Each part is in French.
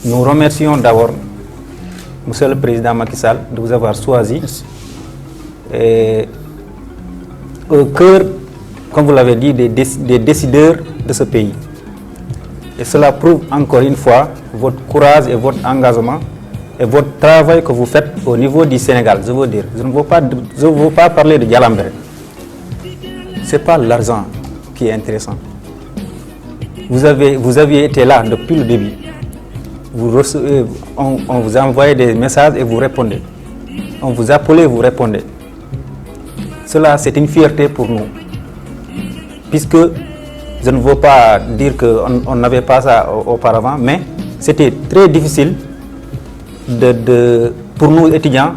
Nous remercions d'abord Monsieur le Président Macky Sall de vous avoir choisi et au cœur, comme vous l'avez dit, des décideurs de ce pays. Et cela prouve encore une fois votre courage et votre engagement et votre travail que vous faites au niveau du Sénégal. Je veux dire, je ne veux pas parler de Dialamberé. Ce n'est pas l'argent qui est intéressant. Vous aviez été là depuis le début. On vous envoyait des messages et vous répondez. On vous appelait, vous répondez. Cela, c'est une fierté pour nous. Puisque je ne veux pas dire qu'on n'avait pas ça auparavant, mais c'était très difficile pour nous étudiants,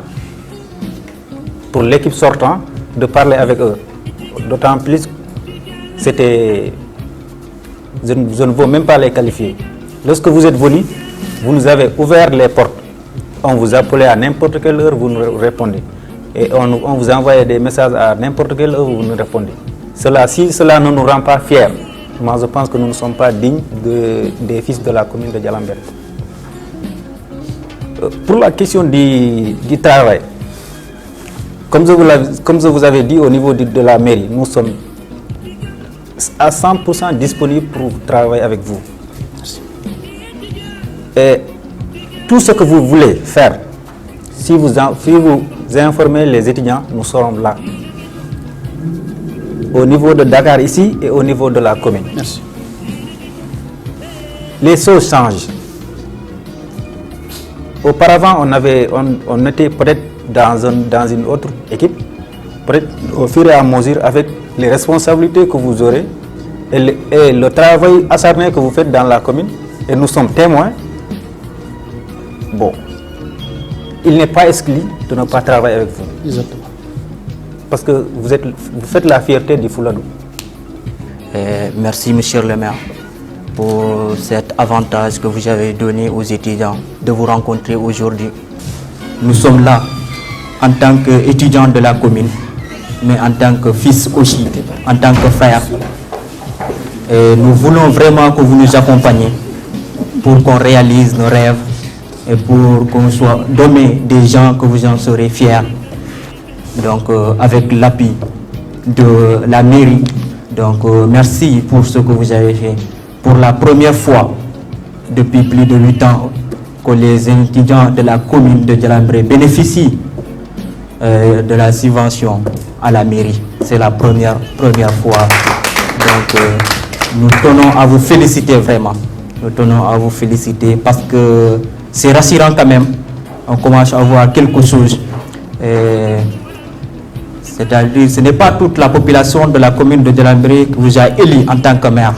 pour l'équipe sortante, de parler avec eux. D'autant plus, je ne veux même pas les qualifier. Lorsque vous êtes venus, vous nous avez ouvert les portes. On vous appelait à n'importe quelle heure, vous nous répondez. Et on vous envoyait des messages à n'importe quelle heure, vous nous répondez. Si cela ne nous rend pas fiers, moi je pense que nous ne sommes pas dignes des fils de la commune de Dialamberé. Pour la question du travail, comme je vous avais dit au niveau de la mairie, nous sommes à 100% disponibles pour travailler avec vous. Et tout ce que vous voulez faire, si vous informez les étudiants, nous serons là. Au niveau de Dakar ici et au niveau de la commune. Merci. Les choses changent. Auparavant, on était peut-être dans une autre équipe, peut-être au fur et à mesure avec les responsabilités que vous aurez et le travail acharné que vous faites dans la commune, et nous sommes témoins. Bon, il n'est pas exclu de ne pas travailler avec vous. Exactement. Parce que vous faites la fierté du Fouladou. Merci, monsieur le maire, pour cet avantage que vous avez donné aux étudiants de vous rencontrer aujourd'hui. Nous sommes là en tant qu'étudiants de la commune, mais en tant que fils aussi, en tant que frères. Et nous voulons vraiment que vous nous accompagniez pour qu'on réalise nos rêves et pour qu'on soit dommé des gens que vous en serez fiers. Donc avec l'appui de la mairie, donc merci pour ce que vous avez fait. Pour la première fois depuis plus de 8 ans que les étudiants de la commune de Dialamberé bénéficient de la subvention à la mairie. C'est la première fois. Donc nous tenons à vous féliciter vraiment. Nous tenons à vous féliciter parce que c'est rassurant quand même. On commence à voir quelque chose. C'est-à-dire, ce n'est pas toute la population de la commune de Dialamberé qui vous a élu en tant que maire.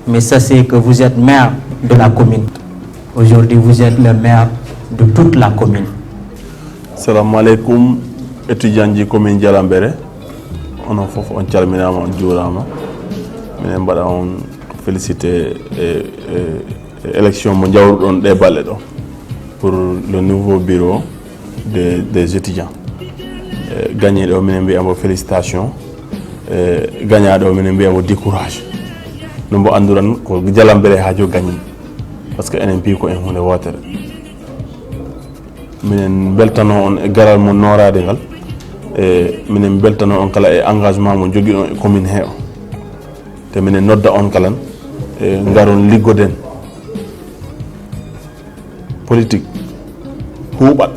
Mais ça, c'est que vous êtes maire de la commune. Aujourd'hui, vous êtes le maire de toute la commune. Salam alaikum, étudiants de la commune de Dialamberé. On a félicité l'élection mondiale pour le nouveau bureau des étudiants. Gagner de félicitations, gagner de décourage. Nous avons que Dialamberé a gagné parce que NMP ko en water. Minen beltano on garal mon norade ngal e minen beltano on kala e engagement mo jogi on commune heo. Te minen nodda on kalan e ngaron liggoden politique huubat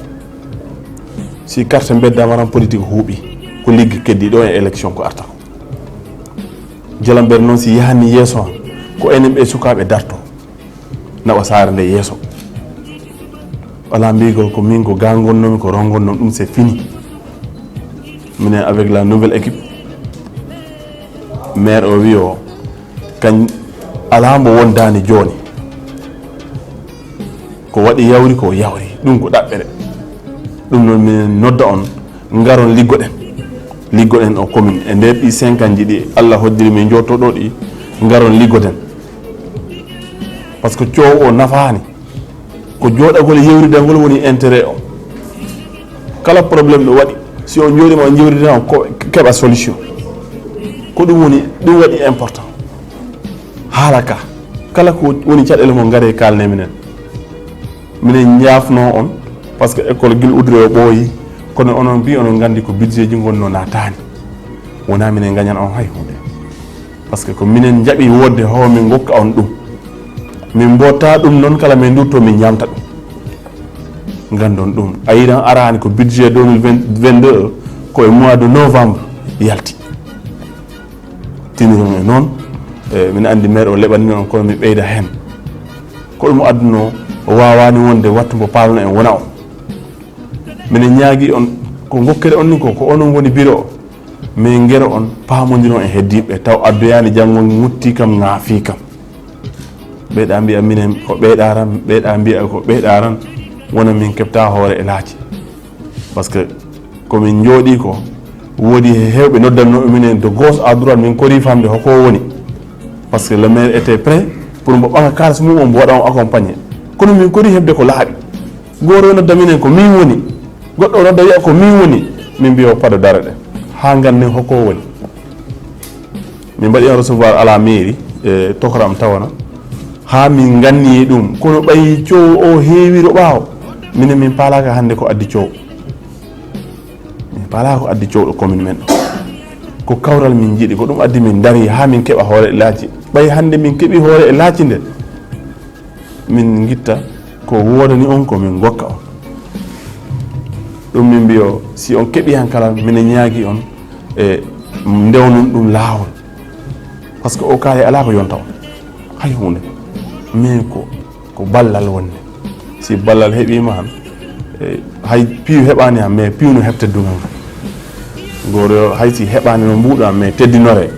si carte bedda maran politique huubi ko liggi keddi do e élection ko arta Dialamberé non si yahani yeso ko enem e sukabe darto na wasare nde yeso wala mbigol ko min ko gangonnomi ko rongonnom dum c'est fini minen avec la nouvelle équipe maire o wi o kan alambo wondani joni ko wadi yawri ko yawri dum ko dabbere dum non minen nodda on ngaron liggoden o commune e nder di 5 ans di Allah hoddiri min jotto do di ngaron liggoden parce que ciow o nafani ko jodagol yewridangol woni intérêt o kala problème do wadi si on jodima on jewridana ko keba solution ko dum wadi important halaka kala ko woni cadel mo ngare kalne minen minen ñaafno on par ce que école guil udre o ɓooyi kono onon mbi onon nganndi ko budget ji gonno naataani wona minen gañan on hay hunde par ce que ko minen jaɓi wodde howo min gokka on ɗum min mbotta ɗum noon kala min ndutto min ñamta ɗum gandon ɗum a yiɗan arani ko budget 2022 koye mois de novembre yalti tiniron e noon min andi maire o leɓanni on kono mi ɓeyda hen ko ɗum adduno o wawani wonde wattu mbo paalno en wona o minen ñaagui on ko gokkere on ni ko onon woni bureau o min guera on pamodiron e heddiɓe taw addoyani janggo mutti kam ngaafi kam ɓeyɗa mbiya minen ko ɓeyɗaran ɓeyɗa mbiya ko ɓeyɗaran wona min keɓta hoore e laaci par ce que komin jooɗi ko woodi hewɓe noddanno minen de gauche à droite min kori famde hoko woni par ce que le maire était prêt pour mbo ɓaga kalis mum o mbo waɗa on accompagné kono min kori heɓde ko laaɓi goto nodda minen ko min woni goɗɗo nodda wiya ko min woni min mbiya o paɗo dara ɗe ha gannen hoko woni min mbaɗi en recevoir à la mairie e tokoram tawana ha min ganni ɗum kono ɓayi coow o heewiro ɓaawo minen min paalaka hannde ko addi coow min paalaka ko addi coow ɗo commune men ɗo ko kawral min jiiɗi ko ɗum addi min dari ha min keɓa hoore e laaci ɓayi hannde min keeɓi hoore e laaci nden min gitta ko wodani on ko min gokka on ɗum min mbiyo si on keeɓi han kala minen ñaagui on e ndewnon ɗum laawol par ce que o kaali ala ko yonta on hay hunde mais ko ballal wonde si ballal heeɓima han hay piiw heɓani han mais piiwno heɓ teddugal ngal goto hay si heɓani no mbuɗa mais teddinore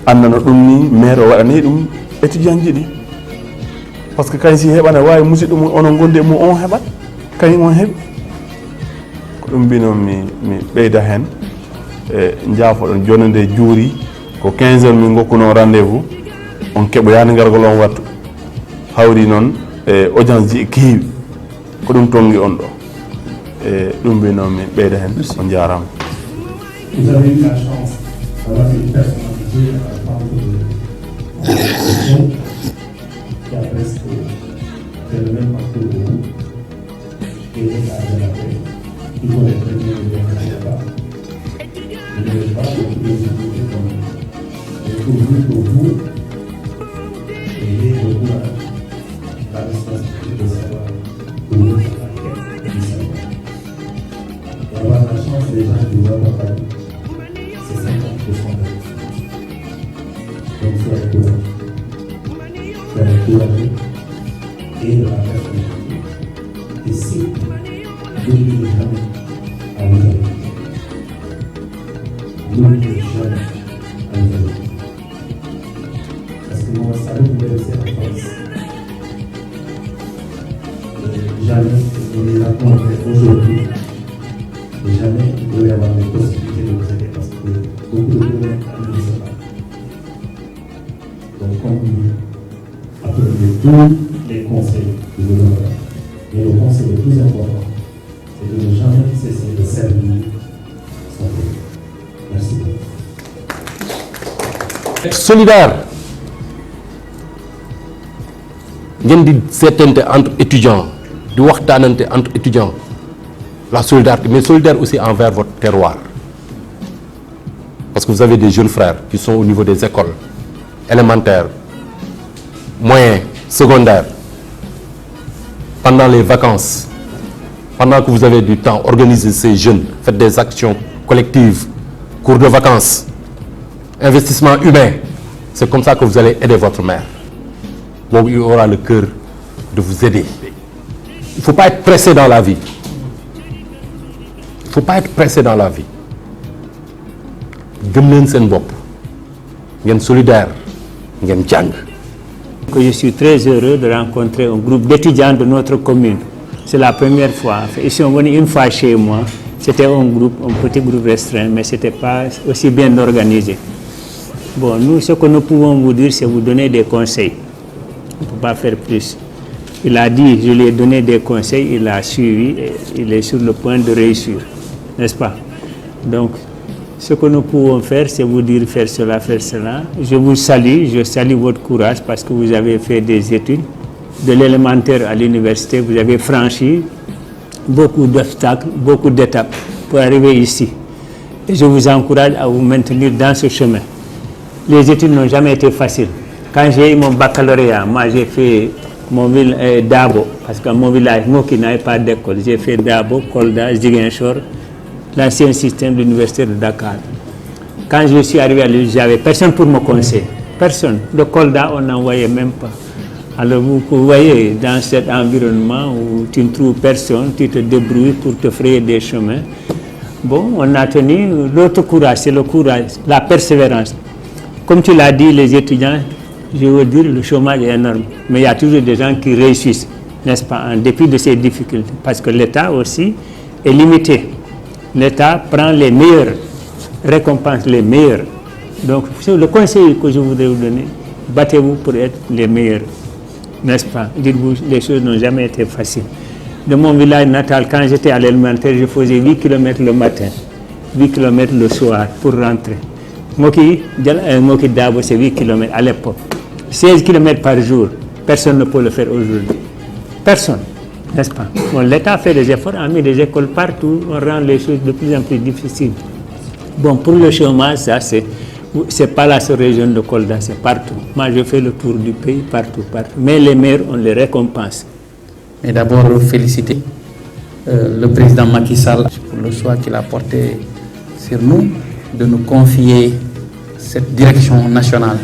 annano ɗum ni maire o waɗani ɗum étudiant ji ɗi par ce que kañ si heɓana wawi musidɗo mum onon gondi e mum on heɓat kañ on heeɓi ko ɗum mbino mi ɓeyda hen e jaafoɗon joni nde juuri ko 15 heures min gokkuno rendez-vous on keɓoyani gargol on wattu hawri noon e audience ji e keewi ko ɗum tongi on ɗo e ɗum mbino mi ɓeyda hen on jarama. Vous avez eu la chance d'avoir une personnalité à la part de qui a presque fait le même parcours que vous, qui est à la paix, qui vous est premier de là-bas. Je ne vais pas beaucoup de difficultés comme j'ai trouvé pour vous et le courage, la responsabilité de savoir où vous êtes à la quête du savoir. D'avoir la chance des gens qui vous accompagnent. C'est 50% de la donc soyez courageux et de la personnalité. Et si n'oubliez jamais à vous aider. N'oubliez jamais à vous aider. Parce que mon salut vous laisser en face. Jamais vous les rencontrez aujourd'hui. Et jamais vous allez avoir les possibilités de vous aider parce que beaucoup de gens ne le savent pas. Donc, comme dit, apprenez tous les conseils que vous donnerez. Mais le conseil le plus important, c'est de ne jamais cesser de servir son pays. Merci beaucoup. Être solidaire. ngeen di seetante entre étudiants di waxtaanante entre étudiants la solidarité mais solidaire aussi envers votre terroir parce que vous avez des jeunes frères qui sont au niveau des écoles élémentaires moyennes secondaires pendant les vacances pendant que vous avez du temps organisez ces jeunes faites des actions collectives cours de vacances investissement humain c'est comme ça que vous allez aider votre mère. Donc il aura le cœur de vous aider. Il ne faut pas être pressé dans la vie. Il ne faut pas être pressé dans la vie. Gëm leen seen bopp ngeen solidaire ngeen jàng. Je suis très heureux de rencontrer un groupe d'étudiants de notre commune. C'est la première fois. Ils sont venus une fois chez moi. C'était un petit groupe restreint, mais ce n'était pas aussi bien organisé. Bon, nous, ce que nous pouvons vous dire, c'est vous donner des conseils. On ne peut pas faire plus. Il a dit, je lui ai donné des conseils, il a suivi, et il est sur le point de réussir, n'est-ce pas? Donc, ce que nous pouvons faire, c'est vous dire faire cela, faire cela. Je vous salue, je salue votre courage parce que vous avez fait des études de l'élémentaire à l'université, vous avez franchi beaucoup d'obstacles, beaucoup d'étapes pour arriver ici. Et je vous encourage à vous maintenir dans ce chemin. Les études n'ont jamais été faciles. Quand j'ai eu mon baccalauréat, moi j'ai fait mon Dabo, parce que mon village, moi qui n'avais pas d'école, j'ai fait Dabo, Kolda, Ziguinchor, l'ancien système de l'université de Dakar. Quand je suis arrivé à l'université, j'avais personne pour me conseiller. Personne. Le Kolda, on n'en voyait même pas. Alors vous voyez, dans cet environnement où tu ne trouves personne, tu te débrouilles pour te frayer des chemins. Bon, on a tenu l'autre courage, c'est le courage, la persévérance. Comme tu l'as dit, les étudiants, je veux dire, le chômage est énorme. Mais il y a toujours des gens qui réussissent, n'est-ce pas, en dépit de ces difficultés. Parce que l'État aussi est limité. L'État prend les meilleurs, récompense les meilleurs. Donc, le conseil que je voudrais vous donner, battez-vous pour être les meilleurs, n'est-ce pas? Dites-vous, les choses n'ont jamais été faciles. De mon village natal, quand j'étais à l'élémentaire, je faisais 8 km le matin, 8 km le soir pour rentrer. Moki Dabo, c'est 8 km à l'époque. 16 km par jour, personne ne peut le faire aujourd'hui. Personne, n'est-ce pas? Bon, l'État fait des efforts, a mis des écoles partout, on rend les choses de plus en plus difficiles. Bon, pour le chômage, ça, c'est pas la seule région de Kolda, c'est partout. Moi, je fais le tour du pays, partout. Mais les maires, on les récompense. Mais d'abord, féliciter le président Macky Sall pour le choix qu'il a porté sur nous, de nous confier cette direction nationale.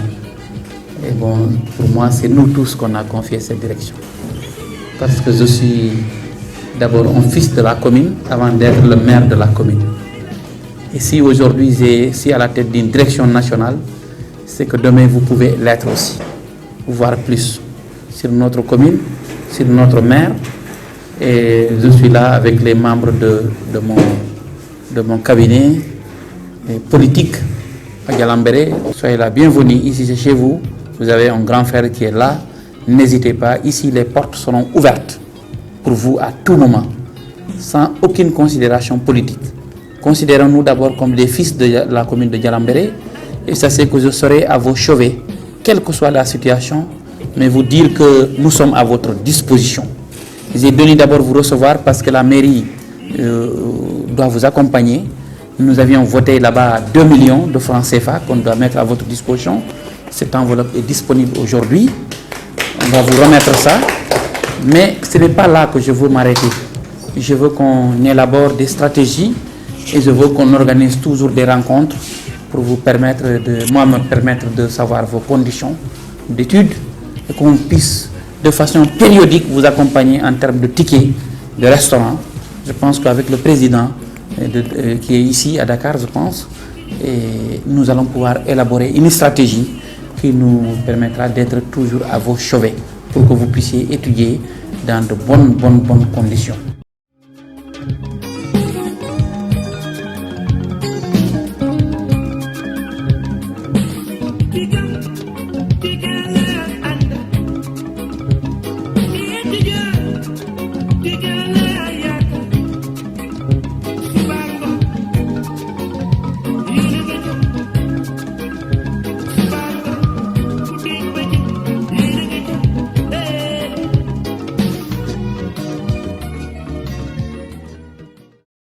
Et bon, pour moi, c'est nous tous qu'on a confié cette direction. Parce que je suis d'abord un fils de la commune avant d'être le maire de la commune. Et si aujourd'hui je suis à la tête d'une direction nationale, c'est que demain vous pouvez l'être aussi, voire plus, sur notre commune, sur notre maire. Et je suis là avec les membres de mon cabinet politique à Djalambéré. Soyez la bienvenue, ici c'est chez vous. Vous avez un grand frère qui est là. N'hésitez pas, ici les portes seront ouvertes pour vous à tout moment, sans aucune considération politique. Considérons-nous d'abord comme des fils de la commune de Djalambéré, et sachez que je serai à vos chevets, quelle que soit la situation, mais vous dire que nous sommes à votre disposition. J'ai venu d'abord vous recevoir parce que la mairie doit vous accompagner. Nous avions voté là-bas 2 millions de francs CFA qu'on doit mettre à votre disposition. Cette enveloppe est disponible aujourd'hui. On va vous remettre ça. Mais ce n'est pas là que je veux m'arrêter. Je veux qu'on élabore des stratégies et je veux qu'on organise toujours des rencontres pour vous permettre me permettre de savoir vos conditions d'études et qu'on puisse de façon périodique vous accompagner en termes de tickets de restaurant. Je pense qu'avec le président qui est ici à Dakar, je pense, et nous allons pouvoir élaborer une stratégie qui nous permettra d'être toujours à vos chevets pour que vous puissiez étudier dans de bonnes conditions.